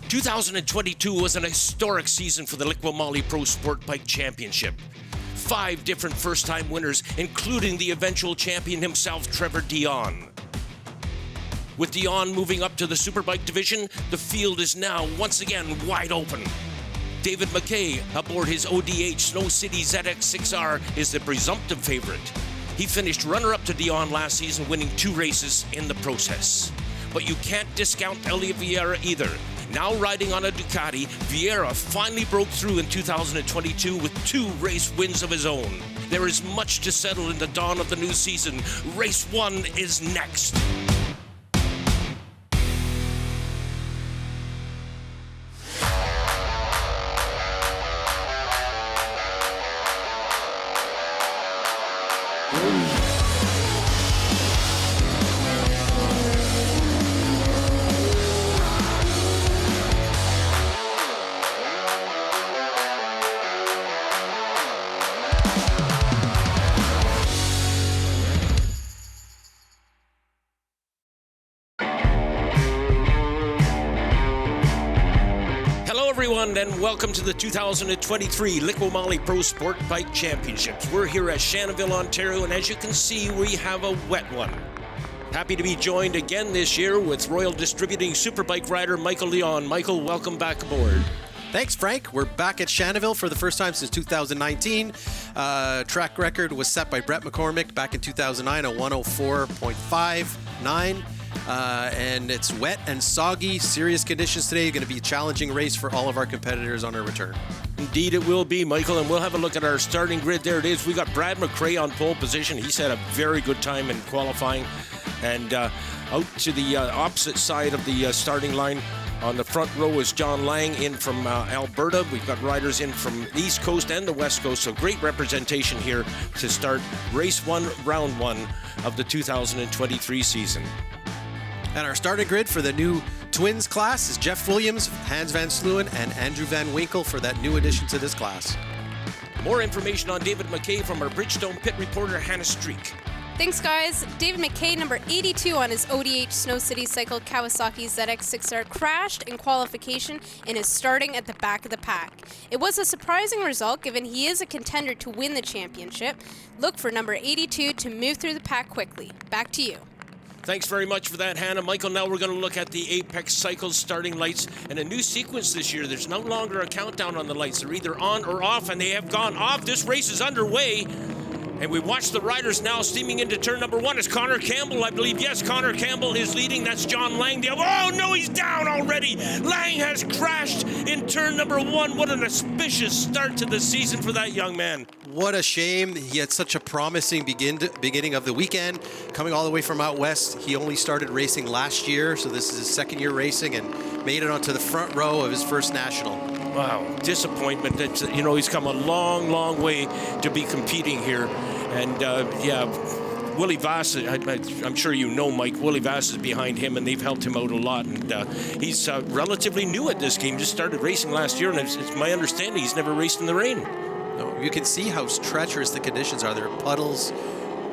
2022 was an historic season for the Liqui Moly Pro Sport Bike Championship. 5 different first-time winners, including the eventual champion himself, Trevor Dion. With Dion moving up to the Superbike division, the field is now once again wide open. David MacKay, aboard his ODH Snow City ZX6R, is the presumptive favorite. He finished runner-up to Dion last season, winning 2 races in the process. But you can't discount Elliot Vieira either. Now riding on a Ducati, Vieira finally broke through in 2022 with 2 race wins of his own. There is much to settle in the dawn of the new season. Race 1 is next. Everyone, and welcome to the 2023 Liqui Moly Pro Sport Bike Championships. We're here at Shannonville, Ontario, and as you can see, we have a wet one. Happy to be joined again this year with Royal Distributing Superbike rider Michael Leon. Michael, welcome back aboard. Thanks, Frank. We're back at Shannonville for the first time since 2019. Track record was set by Brett McCormick back in 2009, a 104.59. And it's wet and soggy, serious conditions today. Going to be a challenging race for all of our competitors on our return. Indeed it will be, Michael, and we'll have a look at our starting grid. There it is. We got Brad McRae on pole position. He's had a very good time in qualifying. And out to the opposite side of the starting line on the front row is John Lang in from Alberta. We've got riders in from the East Coast and the West Coast, so great representation here to start race 1, round 1 of the 2023 season. And our starting grid for the new twins class is Jeff Williams, Hans Van Sluwen, and Andrew Van Winkle for that new addition to this class. More information on David MacKay from our Bridgestone pit reporter, Hannah Streak. Thanks, guys. David MacKay, number 82 on his ODH Snow City cycle Kawasaki ZX6R, crashed in qualification and is starting at the back of the pack. It was a surprising result given he is a contender to win the championship. Look for number 82 to move through the pack quickly. Back to you. Thanks very much for that, Hannah. Michael, now we're going to look at the Apex Cycles starting lights and a new sequence this year. There's no longer a countdown on the lights. They're either on or off, and they have gone off. This race is underway, and we watch the riders now steaming into turn number 1. It's Connor Campbell, I believe. Yes, Connor Campbell is leading. That's John Lang. Oh, no, he's down already. Lang has crashed in turn number 1. What an auspicious start to the season for that young man. What a shame. He had such a promising beginning of the weekend. Coming all the way from out west, he only started racing last year, so this is his second year racing and made it onto the front row of his first national. Wow, disappointment. That, you know, he's come a long, long way to be competing here. And yeah, Willie Vass, I'm sure you know Mike, Willie Vass is behind him, and they've helped him out a lot. And he's relatively new at this game, just started racing last year, and it's my understanding he's never raced in the rain. No, you can see how treacherous the conditions are. There are puddles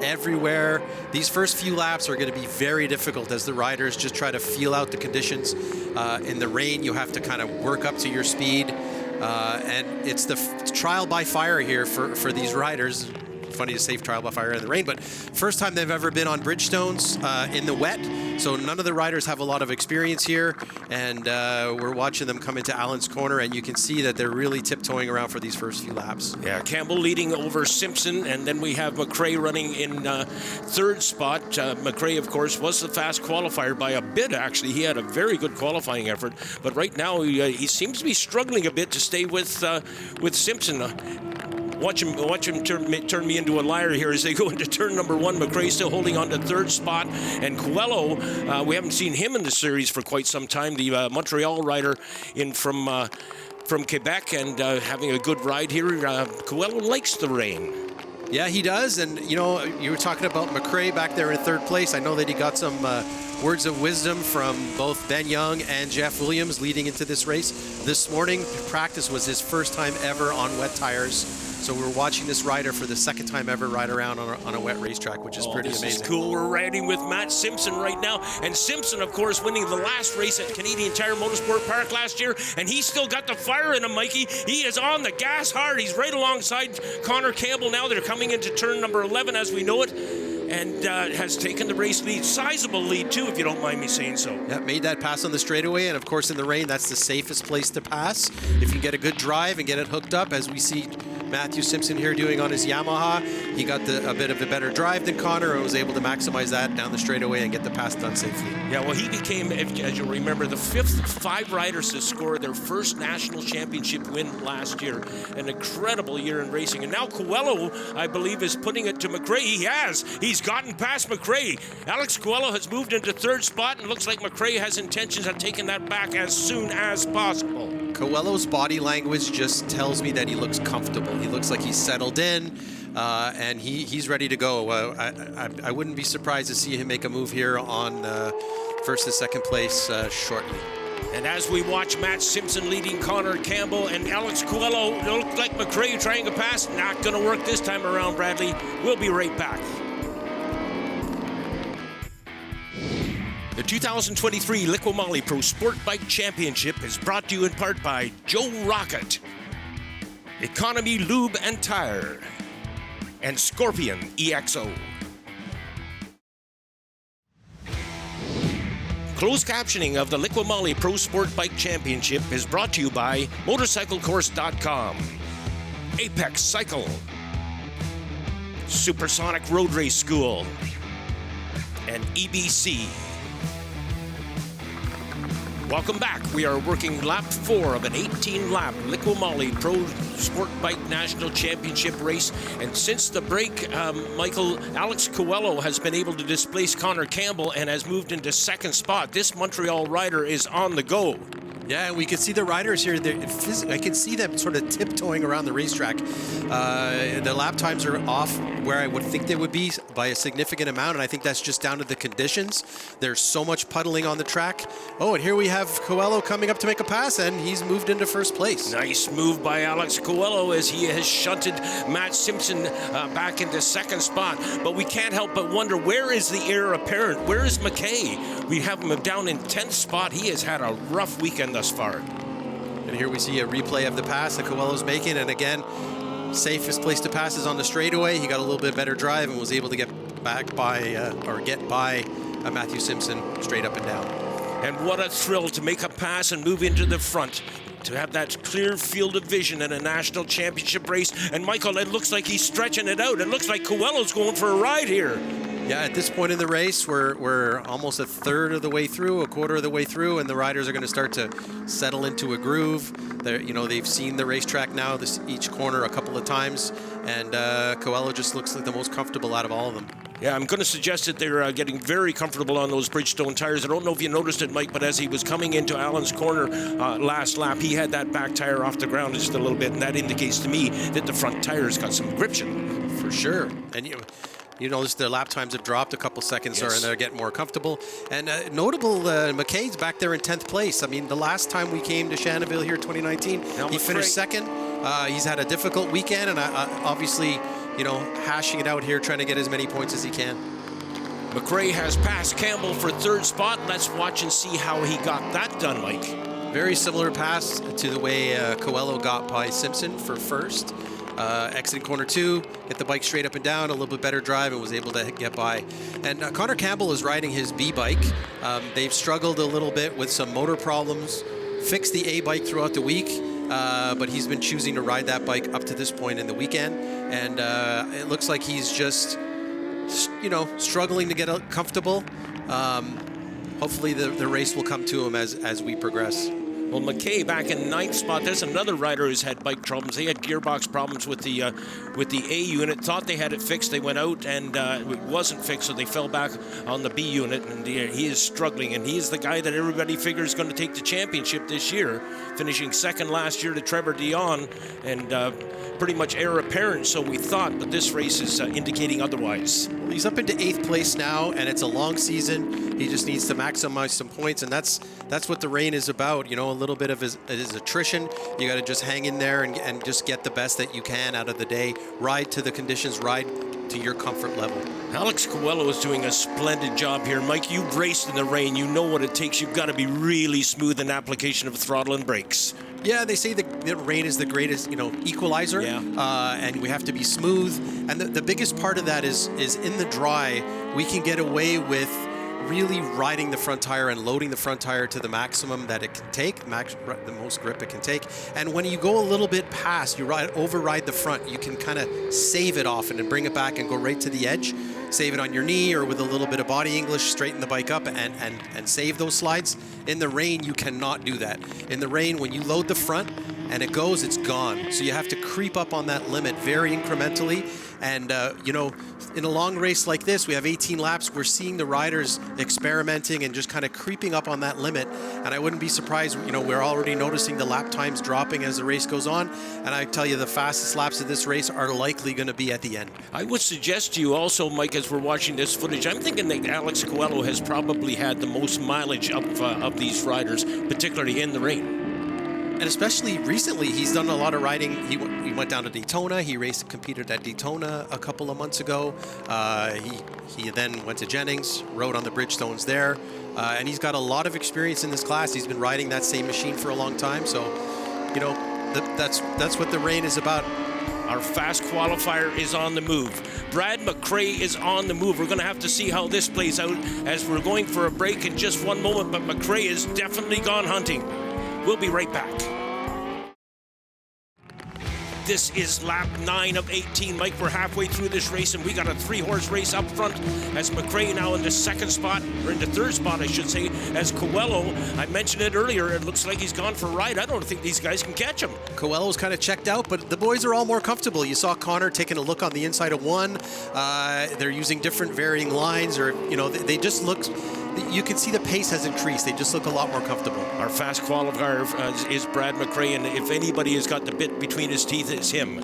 everywhere. These first few laps are going to be very difficult as the riders just try to feel out the conditions. In the rain, you have to kind of work up to your speed. And it's the trial by fire here for these riders. Funny to say trial by fire in the rain, but first time they've ever been on Bridgestones in the wet. So none of the riders have a lot of experience here, and we're watching them come into Allen's Corner, and you can see that they're really tiptoeing around for these first few laps. Yeah, Campbell leading over Simpson, and then we have McRae running in third spot. McRae, of course, was the fast qualifier by a bit, actually. He had a very good qualifying effort, but right now he seems to be struggling a bit to stay with Simpson. Watch him turn me into a liar here as they go into turn number 1. McRae still holding on to third spot. And Coelho, we haven't seen him in the series for quite some time. The Montreal rider in from Quebec and having a good ride here. Coelho likes the rain. Yeah, he does. And, you know, you were talking about McRae back there in third place. I know that he got some words of wisdom from both Ben Young and Jeff Williams leading into this race. This morning, practice was his first time ever on wet tires. So we're watching this rider for the second time ever ride around on a wet racetrack, which is pretty amazing. This is cool. We're riding with Matt Simpson right now. And Simpson, of course, winning the last race at Canadian Tire Motorsport Park last year. And he's still got the fire in him, Mikey. He is on the gas hard. He's right alongside Connor Campbell now. They're coming into turn number 11 as we know it. And has taken the race lead. Sizable lead, too, if you don't mind me saying so. Yeah, made that pass on the straightaway. And, of course, in the rain, that's the safest place to pass. If you get a good drive and get it hooked up, as we see Matthew Simpson here doing on his Yamaha, he got a bit of a better drive than Connor and was able to maximize that down the straightaway and get the pass done safely. Yeah, well, he became, as you'll remember, the fifth of 5 riders to score their first national championship win last year. An incredible year in racing. And now Coelho, I believe, is putting it to MacKay. He has. He's gotten past MacKay. Alex Coelho has moved into 3rd spot, and looks like MacKay has intentions of taking that back as soon as possible. Coelho's body language just tells me that he looks comfortable. He looks like he's settled in, and he's ready to go. I wouldn't be surprised to see him make a move here on first and second place shortly. And as we watch Matt Simpson leading Connor Campbell and Alex Coelho, look like MacKay trying to pass. Not going to work this time around, Bradley. We'll be right back. The 2023 Liqui Moly Pro Sport Bike Championship is brought to you in part by Joe Rocket, Economy Lube and Tire, and Scorpion EXO. Closed captioning of the Liqui Moly Pro Sport Bike Championship is brought to you by MotorcycleCourse.com, Apex Cycle, Supersonic Road Race School, and EBC. Welcome back. We are working lap 4 of an 18-lap Liqui Moly Pro Sport Bike National Championship race. And since the break, Michael, Alex Coelho has been able to displace Connor Campbell and has moved into 2nd spot. This Montreal rider is on the go. Yeah, we can see the riders here. I can see them sort of tiptoeing around the racetrack. The lap times are off where I would think they would be by a significant amount, and I think that's just down to the conditions. There's so much puddling on the track. Oh, and here we have Coelho coming up to make a pass, and he's moved into 1st place. Nice move by Alex Coelho as he has shunted Matt Simpson back into 2nd spot. But we can't help but wonder, where is the heir apparent? Where is MacKay? We have him down in 10th spot. He has had a rough weekend thus far. And here we see a replay of the pass that Coelho's making, and again, safest place to pass is on the straightaway. He got a little bit better drive and was able to get back by, get by Matthew Simpson straight up and down. And what a thrill to make a pass and move into the front. To have that clear field of vision in a national championship race. And Michael, it looks like he's stretching it out. It looks like Coelho's going for a ride here. Yeah, at this point in the race, we're almost a third of the way through, a quarter of the way through, and the riders are going to start to settle into a groove. They've seen the racetrack now, each corner a couple of times, and Coelho just looks like the most comfortable out of all of them. Yeah, I'm going to suggest that they're getting very comfortable on those Bridgestone tires. I don't know if you noticed it, Mike, but as he was coming into Allen's corner last lap, he had that back tire off the ground just a little bit, and that indicates to me that the front tires got some gription. For sure. And you notice the lap times have dropped a couple seconds, and they're getting more comfortable. And notable, MacKay's back there in 10th place. I mean, the last time we came to Shannonville here in 2019, he finished 2nd. He's had a difficult weekend, and obviously, hashing it out here, trying to get as many points as he can. MacKay has passed Campbell for 3rd spot. Let's watch and see how he got that done, Mike. Very similar pass to the way Coelho got by Simpson for 1st. Exiting corner 2, hit the bike straight up and down, a little bit better drive, and was able to get by. And Connor Campbell is riding his B bike. They've struggled a little bit with some motor problems, fixed the A bike throughout the week, but he's been choosing to ride that bike up to this point in the weekend. And it looks like he's just, struggling to get comfortable. Hopefully the race will come to him as we progress. Well, MacKay back in 9th spot. There's another rider who's had bike problems. They had gearbox problems with the A unit. Thought they had it fixed. They went out and it wasn't fixed, so they fell back on the B unit. And he is struggling. And he is the guy that everybody figures is going to take the championship this year, finishing 2nd last year to Trevor Dion, and pretty much heir apparent. So we thought, but this race is indicating otherwise. He's up into 8th place now, and it's a long season. He just needs to maximize some points, and that's what the rain is about. You know, a little bit of his attrition. You got to just hang in there and just get the best that you can out of the day. Ride to the conditions, ride to your comfort level. Alex Coelho is doing a splendid job here. Mike, you've raced in the rain. You know what it takes. You've got to be really smooth in application of throttle and brakes. Yeah, they say the rain is the greatest, equalizer. Yeah. And we have to be smooth. And the biggest part of that is in the dry, we can get away with really riding the front tire and loading the front tire to the maximum that it can take, the most grip it can take. And when you go a little bit past, you override the front, you can kind of save it often and bring it back and go right to the edge. Save it on your knee or with a little bit of body English, straighten the bike up and save those slides. In the rain, you cannot do that. In the rain, when you load the front and it goes, it's gone. So you have to creep up on that limit very incrementally. And, in a long race like this, we have 18 laps. We're seeing the riders experimenting and just kind of creeping up on that limit. And I wouldn't be surprised, we're already noticing the lap times dropping as the race goes on. And I tell you, the fastest laps of this race are likely going to be at the end. I would suggest to you also, Mike, as we're watching this footage, I'm thinking that Alex Coelho has probably had the most mileage of these riders, particularly in the rain. And especially recently, he's done a lot of riding. He went down to Daytona. He competed at Daytona a couple of months ago. He then went to Jennings, rode on the Bridgestones there. And he's got a lot of experience in this class. He's been riding that same machine for a long time. So, that's what the rain is about. Our fast qualifier is on the move. Brad MacKay is on the move. We're going to have to see how this plays out as we're going for a break in just one moment. But MacKay has definitely gone hunting. We'll be right back. This is lap 9 of 18. Mike, we're halfway through this race, and we got a 3-horse race up front as MacKay now in the second spot, or in the third spot, I should say, as Coelho. I mentioned it earlier. It looks like he's gone for a ride. I don't think these guys can catch him. Coelho's kind of checked out, but the boys are all more comfortable. You saw Connor taking a look on the inside of one. They're using different varying lines, or, they just look... You can see the pace has increased. They just look a lot more comfortable. Our fast qualifier is Brad MacKay, and if anybody has got the bit between his teeth, it's him.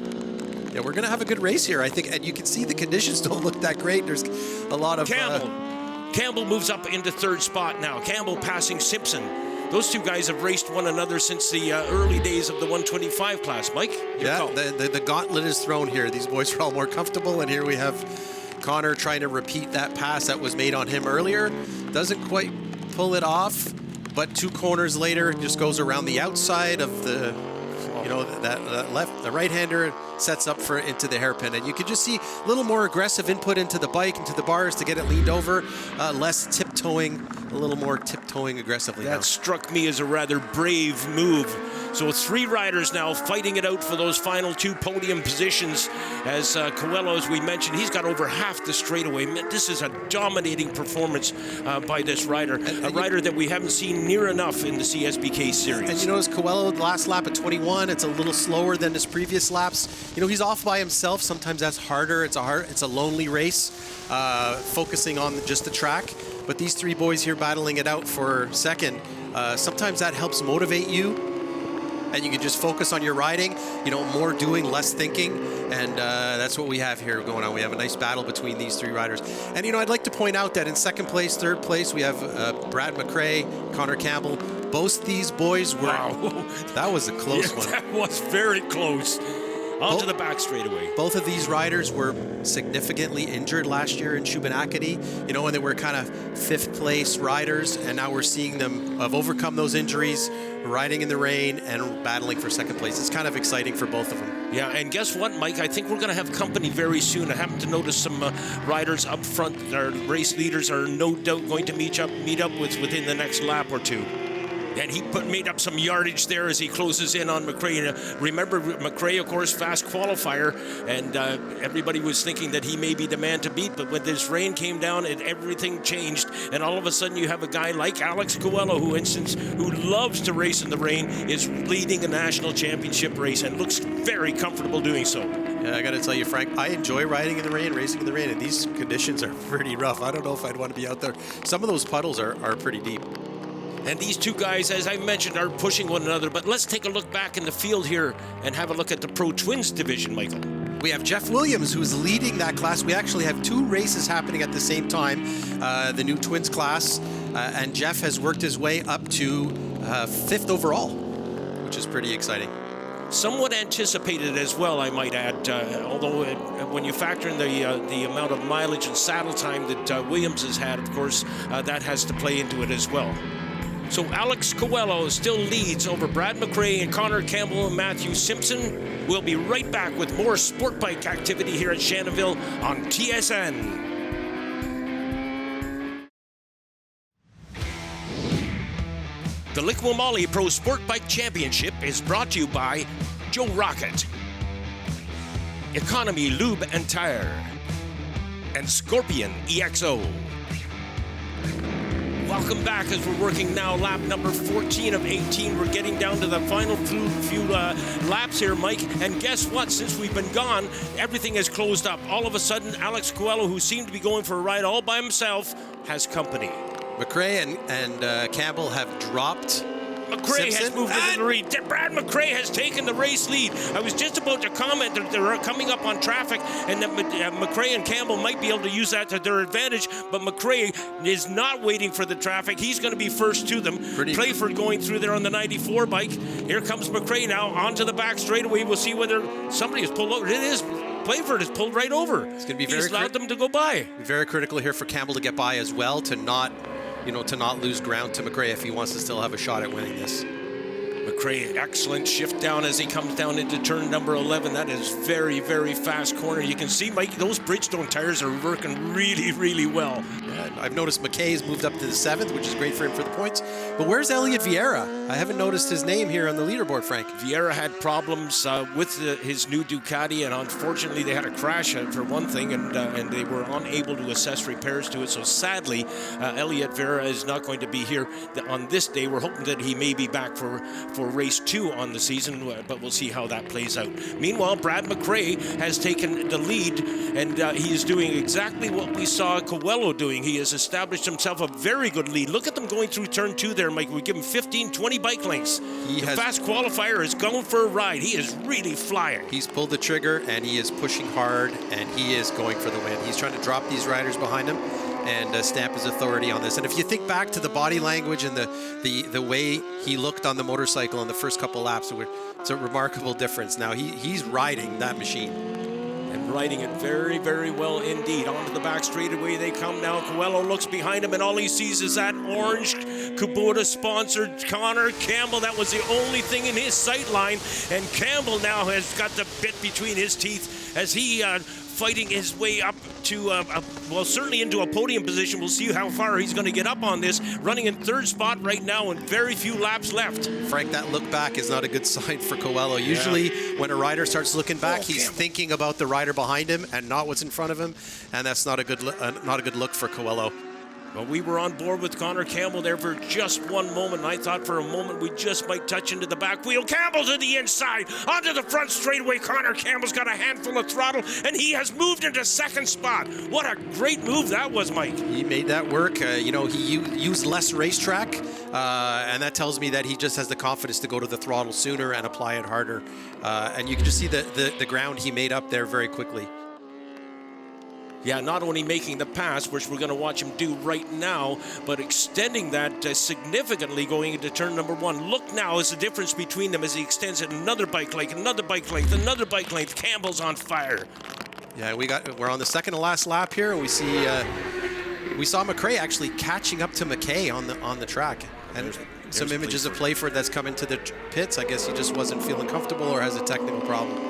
Yeah, we're going to have a good race here, I think. And you can see the conditions don't look that great. There's a lot of... Campbell moves up into third spot now. Campbell passing Simpson. Those two guys have raced one another since the early days of the 125 class. Mike? The gauntlet is thrown here. These boys are all more comfortable, and here we have... Connor trying to repeat that pass that was made on him earlier. Doesn't quite pull it off, but 2 corners later just goes around the outside of the, that left, the right-hander sets up for into the hairpin. And you can just see a little more aggressive input into the bike, into the bars to get it leaned over, less tiptoeing, a little more tiptoeing aggressively. That struck me as a rather brave move. So 3 riders now fighting it out for those final 2 podium positions. As Coelho, as we mentioned, he's got over half the straightaway. This is a dominating performance by this rider. A rider that we haven't seen near enough in the CSBK series. And you notice Coelho, the last lap at 21, it's a little slower than his previous laps. He's off by himself. Sometimes that's harder. It's a lonely race, focusing on just the track. But these 3 boys here battling it out for second, sometimes that helps motivate you. And you can just focus on your riding, more doing, less thinking. And that's what we have here going on. We have a nice battle between these 3 riders. And, I'd like to point out that in second place, third place, we have Brad MacKay, Connor Campbell. Both these boys were... Wow. That was a close one. That was very close. Onto the back straightaway. Both of these riders were significantly injured last year in Shannonville, and they were kind of 5th place riders, and now we're seeing them have overcome those injuries, riding in the rain and battling for second place. It's kind of exciting for both of them. Yeah, and guess what, Mike? I think we're going to have company very soon. I happen to notice some riders up front. Our race leaders are no doubt going to meet up within the next lap or 2. And he made up some yardage there as he closes in on MacKay. Remember, MacKay, of course, fast qualifier, and everybody was thinking that he may be the man to beat. But when this rain came down, everything changed. And all of a sudden, you have a guy like Alex Coelho, who loves to race in the rain, is leading a national championship race and looks very comfortable doing so. Yeah, I got to tell you, Frank, I enjoy riding in the rain, racing in the rain, and these conditions are pretty rough. I don't know if I'd want to be out there. Some of those puddles are pretty deep. And these 2 guys, as I mentioned, are pushing one another. But let's take a look back in the field here and have a look at the Pro Twins division, Michael. We have Jeff Williams, who's leading that class. We actually have 2 races happening at the same time, the new twins class, and Jeff has worked his way up to 5th overall, which is pretty exciting. Somewhat anticipated as well, I might add, although when you factor in the amount of mileage and saddle time that Williams has had, of course, that has to play into it as well. So Alex Coelho still leads over Brad MacKay and Connor Campbell and Matthew Simpson. We'll be right back with more sport bike activity here at Shannonville on TSN. The Liqui Moly Pro Sport Bike Championship is brought to you by Joe Rocket, Economy Lube and Tire, and Scorpion EXO. Welcome back as we're working now lap number 14 of 18. We're getting down to the final few laps here, Mike. And guess what? Since we've been gone, everything has closed up. All of a sudden, Alex Coelho, who seemed to be going for a ride all by himself, has company. MacKay and Campbell have dropped. MacKay has moved into the lead. Brad MacKay has taken the race lead. I was just about to comment that they're coming up on traffic and that MacKay and Campbell might be able to use that to their advantage, but MacKay is not waiting for the traffic. He's going to be first to them. Playford going through there on the 94 bike. Here comes MacKay now onto the back straightaway. We'll see whether somebody has pulled over. It is. Playford has pulled right over. It's going to be He's allowed them to go by. Very critical here for Campbell to get by as well, to not lose ground to MacKay if he wants to still have a shot at winning this. MacKay, excellent shift down as he comes down into turn number 11. That is very, very fast corner. You can see, Mike, those Bridgestone tires are working really, really well. Yeah, I've noticed MacKay's moved up to the 7th, which is great for him for the points. But where's Elliot Vieira? I haven't noticed his name here on the leaderboard, Frank. Vieira had problems with his new Ducati, and unfortunately they had a crash for one thing, and they were unable to assess repairs to it. So sadly, Elliot Vieira is not going to be here on this day. We're hoping that he may be back for race 2 on the season, but we'll see how that plays out. Meanwhile, Brad MacKay has taken the lead, and he is doing exactly what we saw Coelho doing. He has established himself a very good lead. Look at them going through turn 2 there, Mike. We give him 15, 20 bike lengths. The fast qualifier is going for a ride. He is really flying. He's pulled the trigger, and he is pushing hard, and he is going for the win. He's trying to drop these riders behind him and stamp his authority on this. And if you think back to the body language and the way he looked on the motorcycle in the first couple laps, it's a remarkable difference. Now he's riding that machine. And riding it very, very well indeed. Onto the back straightaway they come now. Coelho looks behind him, and all he sees is that orange Kubota-sponsored Connor Campbell. That was the only thing in his sight line. And Campbell now has got the bit between his teeth as he fighting his way up to, well, certainly into a podium position. We'll see how far he's going to get up on this. Running in 3rd spot right now and very few laps left. Frank, that look back is not a good sign for Coelho. Usually when a rider starts looking back, he's thinking about the rider behind him and not what's in front of him, and that's not a good look for Coelho. Well, we were on board with Connor Campbell there for just one moment. I thought for a moment we just might touch into the back wheel. Campbell to the inside, onto the front straightaway. Connor Campbell's got a handful of throttle, and he has moved into 2nd spot. What a great move that was, Mike. He made that work. He used less racetrack, and that tells me that he just has the confidence to go to the throttle sooner and apply it harder. And you can just see the ground he made up there very quickly. Yeah, not only making the pass, which we're going to watch him do right now, but extending that significantly going into turn number 1. Look now is the difference between them as he extends it another bike length, another bike length, another bike length. Campbell's on fire. Yeah, we're on the second to last lap here, and we saw MacKay actually catching up to MacKay on the track. And some images of Playford that's come into the pits. I guess he just wasn't feeling comfortable or has a technical problem.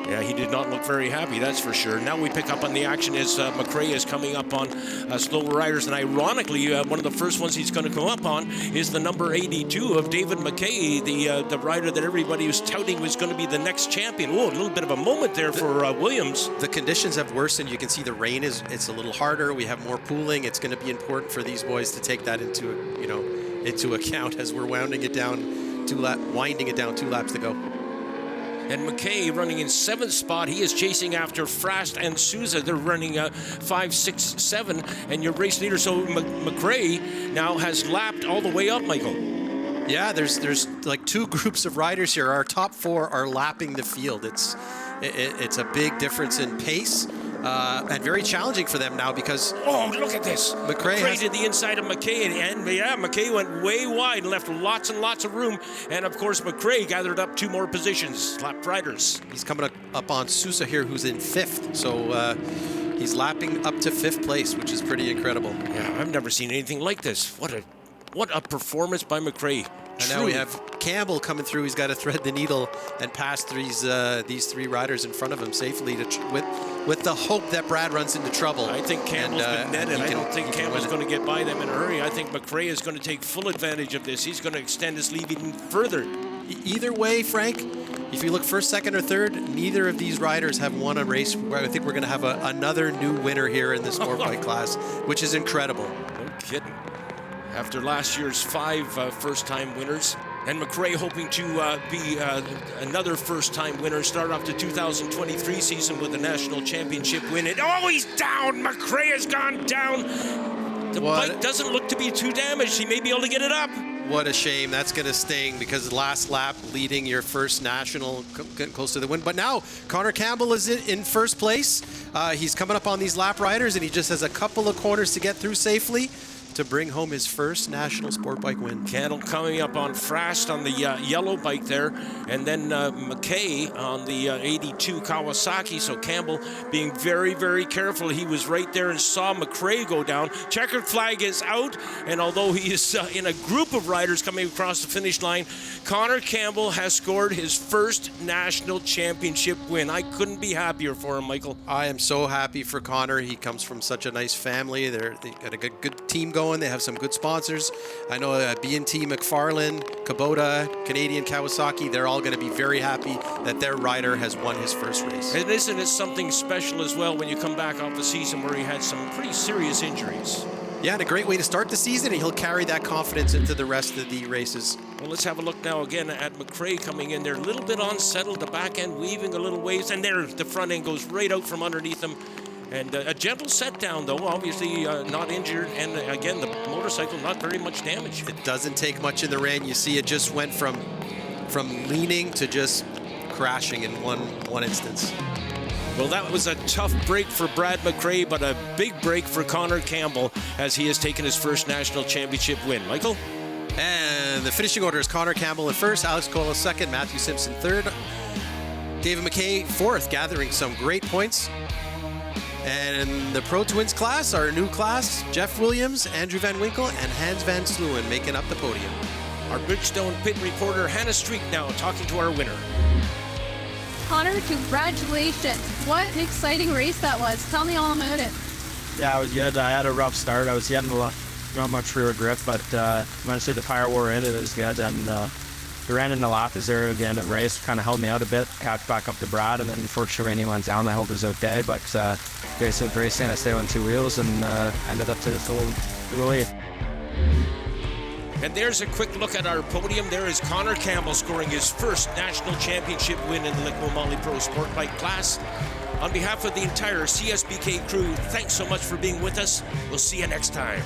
Yeah, he did not look very happy, that's for sure. Now we pick up on the action as MacKay is coming up on slower riders. And ironically, one of the first ones he's going to come up on is the number 82 of David MacKay, the rider that everybody was touting was going to be the next champion. Oh, a little bit of a moment there for Williams. The conditions have worsened. You can see the rain it's a little harder. We have more pooling. It's going to be important for these boys to take that into account as we're winding it down 2 laps to go. And MacKay running in 7th spot. He is chasing after Frast and Souza. They're running 5, 6, 7. And your race leader, so MacKay now has lapped all the way up, Michael. Yeah, there's like 2 groups of riders here. Our top 4 are lapping the field. it's a big difference in pace. And very challenging for them now because... Oh, look at this. MacKay did the inside of MacKay, and yeah, MacKay went way wide and left lots and lots of room. And, of course, MacKay gathered up 2 more positions, lap riders. He's coming up on Sousa here, who's in 5th. So he's lapping up to 5th place, which is pretty incredible. Yeah, I've never seen anything like this. What a performance by MacKay. And now we have Campbell coming through. He's got to thread the needle and pass these 3 riders in front of him safely with the hope that Brad runs into trouble. I think Campbell's been netted. I don't think Campbell's going to get by them in a hurry. I think MacKay is going to take full advantage of this. He's going to extend his lead even further. Either way, Frank, if you look first, second, or third, neither of these riders have won a race. I think we're going to have another new winner here in the sport bike class, which is incredible. No kidding. After last year's 5 first-time winners, and MacKay hoping to be another first-time winner, start off the 2023 season with a national championship win. And oh, he's down! MacKay has gone down! The bike doesn't look to be too damaged. He may be able to get it up. What a shame. That's going to sting because last lap leading your first national, close to the win. But now Connor Campbell is in first place. He's coming up on these lap riders, and he just has a couple of corners to get through safely to bring home his first national sport bike win. Campbell coming up on Frast on the yellow bike there, and then MacKay on the 82 Kawasaki. So Campbell being very, very careful. He was right there and saw MacKay go down. Checkered flag is out, and although he is in a group of riders coming across the finish line, Connor Campbell has scored his first national championship win. I couldn't be happier for him, Michael. I am so happy for Connor. He comes from such a nice family. They got a good team going. They have some good sponsors. I know B&T McFarlane, Kubota, Canadian Kawasaki, they're all going to be very happy that their rider has won his first race. And isn't it something special as well when you come back off the season where he had some pretty serious injuries? Yeah, and a great way to start the season, and he'll carry that confidence into the rest of the races. Well, let's have a look now again at MacKay coming in there. A little bit unsettled, the back end weaving a little ways, and there the front end goes right out from underneath him. And a gentle set down, though, obviously not injured. And again, the motorcycle not very much damage. It doesn't take much in the rain. You see it just went from leaning to just crashing in one instance. Well, that was a tough break for Brad MacKay, but a big break for Connor Campbell as he has taken his first national championship win. Michael? And the finishing order is Connor Campbell in first, Alex Coelho second, Matthew Simpson third, David MacKay fourth, gathering some great points. And in the Pro Twins class, our new class, Jeff Williams, Andrew Van Winkle, and Hans Van Sluwen making up the podium. Our Bridgestone pit reporter, Hannah Streak, now talking to our winner. Connor, congratulations. What an exciting race that was. Tell me all about it. Yeah, it was good. I had a rough start. I was getting not much rear grip, but once the tire wore in, it was good. And ran in the lap as there again at race, kind of held me out a bit, catch back up to Brad, and then unfortunately he went down. I hope it was okay, but Grayson racing, I stayed on 2 wheels and ended up to the full lead. And there's a quick look at our podium. There is Connor Campbell scoring his first national championship win in the Liqui Moly Pro Sport Bike class. On behalf of the entire CSBK crew, thanks so much for being with us. We'll see you next time.